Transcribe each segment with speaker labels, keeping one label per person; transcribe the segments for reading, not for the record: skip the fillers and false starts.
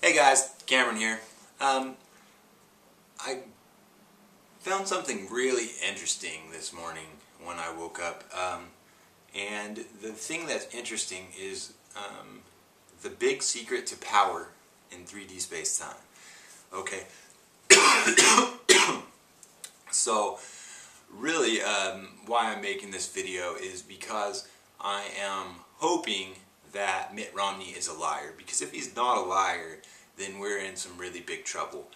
Speaker 1: Hey guys, Cameron here. I found something really interesting this morning when I woke up, and the thing that's interesting is the big secret to power in 3D space-time. Okay, so really why I'm making this video is because I am hoping that Mitt Romney is a liar, because if he's not a liar, then we're in some really big trouble.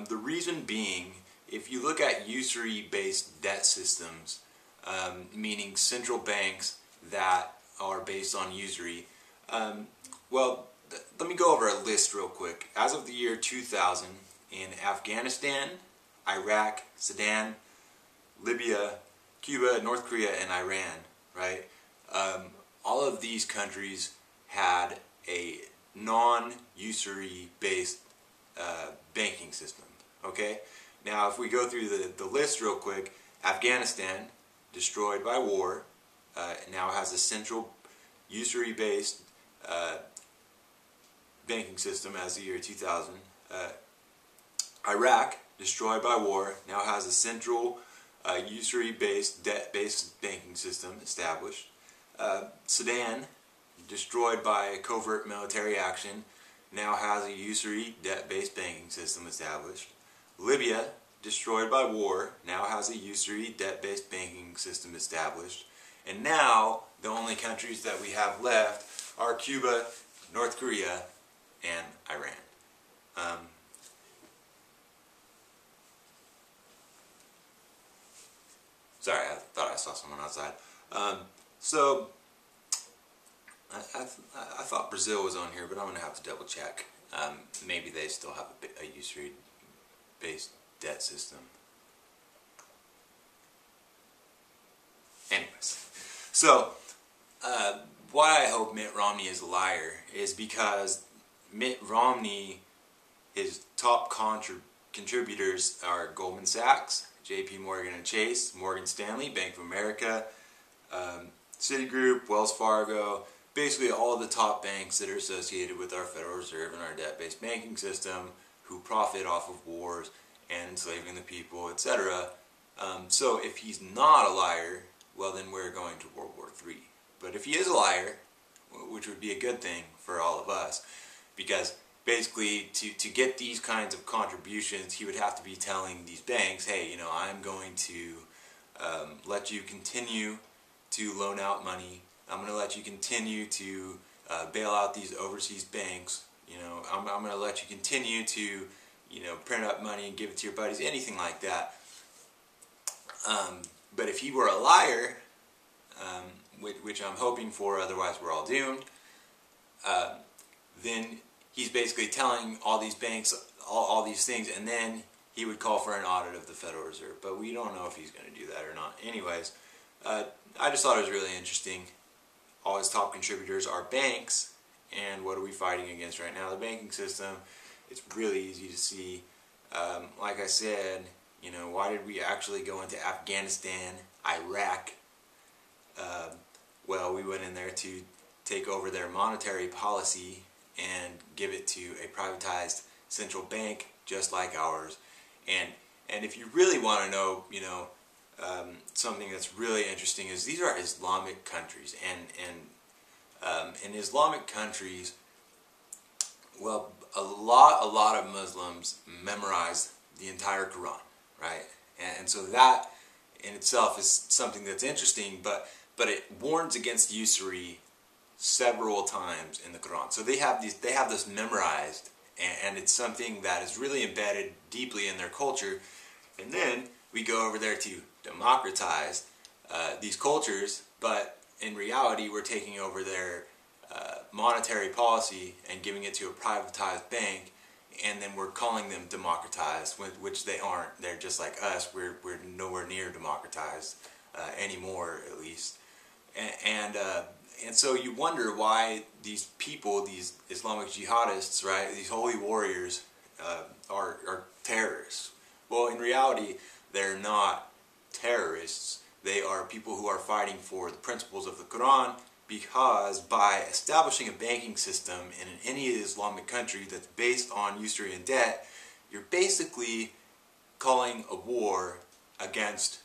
Speaker 1: The reason being, if you look at usury-based debt systems, meaning central banks that are based on usury, let me go over a list real quick. As of the year 2000, in Afghanistan, Iraq, Sudan, Libya, Cuba, North Korea, and Iran, right? All of these countries had a non-usury based banking system. Okay? Now if we go through the list real quick, Afghanistan, destroyed by war, now has a central usury based banking system as the year 2000. Iraq, destroyed by war, now has a central usury based debt based banking system established. Sudan, destroyed by covert military action, now has a usury debt-based banking system established. Libya, destroyed by war, now has a usury debt-based banking system established. And now, the only countries that we have left are Cuba, North Korea, and Iran. Sorry, I thought I saw someone outside. I thought Brazil was on here, but I'm going to have to double check. Maybe they still have a usury-based debt system. Anyways, so why I hope Mitt Romney is a liar is because Mitt Romney, his top contributors are Goldman Sachs, JP Morgan and Chase, Morgan Stanley, Bank of America, Citigroup, Wells Fargo, basically all of the top banks that are associated with our Federal Reserve and our debt-based banking system, who profit off of wars and enslaving the people, etc. So if he's not a liar, well then we're going to World War III. But if he is a liar, which would be a good thing for all of us, because basically to get these kinds of contributions, he would have to be telling these banks, hey, I'm going to let you continue to loan out money. I'm going to let you continue to bail out these overseas banks. I'm going to let you continue to, print up money and give it to your buddies, anything like that. But if he were a liar, which I'm hoping for, otherwise we're all doomed, then he's basically telling all these banks all these things, and then he would call for an audit of the Federal Reserve. But we don't know if he's going to do that or not. Anyways, I just thought it was really interesting. All his top contributors are banks, and what are we fighting against right now? The banking system. It's really easy to see. Like I said, why did we actually go into Afghanistan, Iraq? Well, we went in there to take over their monetary policy and give it to a privatized central bank just like ours. And if you really want to know, something that's really interesting is these are Islamic countries, and in Islamic countries, well, a lot of Muslims memorize the entire Quran, right? And so that in itself is something that's interesting, but it warns against usury several times in the Quran. So they have this memorized, and it's something that is really embedded deeply in their culture. And then we go over there to democratize these cultures, but in reality we're taking over their monetary policy and giving it to a privatized bank, and then we're calling them democratized, which they aren't. They're just like us. We're nowhere near democratized anymore, at least. And so you wonder why these people, these Islamic jihadists, right, these holy warriors, are terrorists. Well, in reality, they're not terrorists. They are people who are fighting for the principles of the Quran because by establishing a banking system in any Islamic country that's based on usury and debt, you're basically calling a war against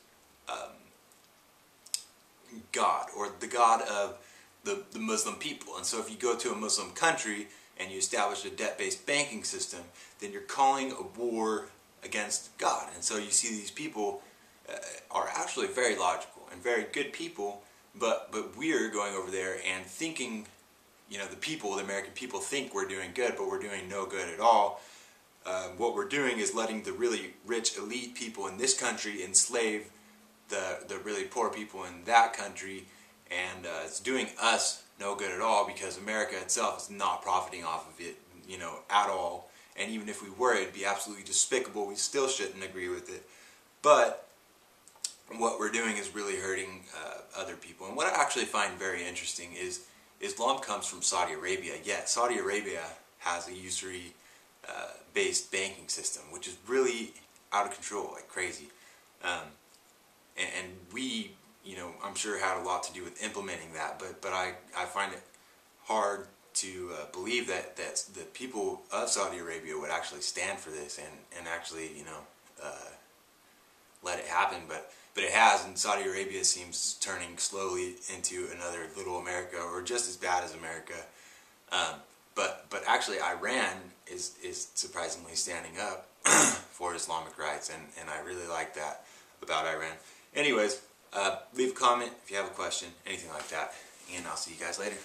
Speaker 1: God, or the God of the Muslim people. And so if you go to a Muslim country and you establish a debt-based banking system, then you're calling a war against God. And so you see these people are actually very logical and very good people, but we're going over there and thinking, you know, the American people think we're doing good, but we're doing no good at all. What we're doing is letting the really rich elite people in this country enslave the really poor people in that country, and it's doing us no good at all, because America itself is not profiting off of it, you know, at all. And even if we were, it'd be absolutely despicable. We still shouldn't agree with it. But what we're doing is really hurting other people. And what I actually find very interesting is Islam comes from Saudi Arabia. Yet Saudi Arabia has a usury based banking system, which is really out of control, like crazy. And we, you know, I'm sure had a lot to do with implementing that, but I find it hard to believe that the people of Saudi Arabia would actually stand for this and actually, you know, let it happen. But it has, and Saudi Arabia seems turning slowly into another little America, or just as bad as America. But actually Iran is surprisingly standing up for Islamic rights, and I really like that about Iran. Anyways, leave a comment if you have a question, anything like that, and I'll see you guys later.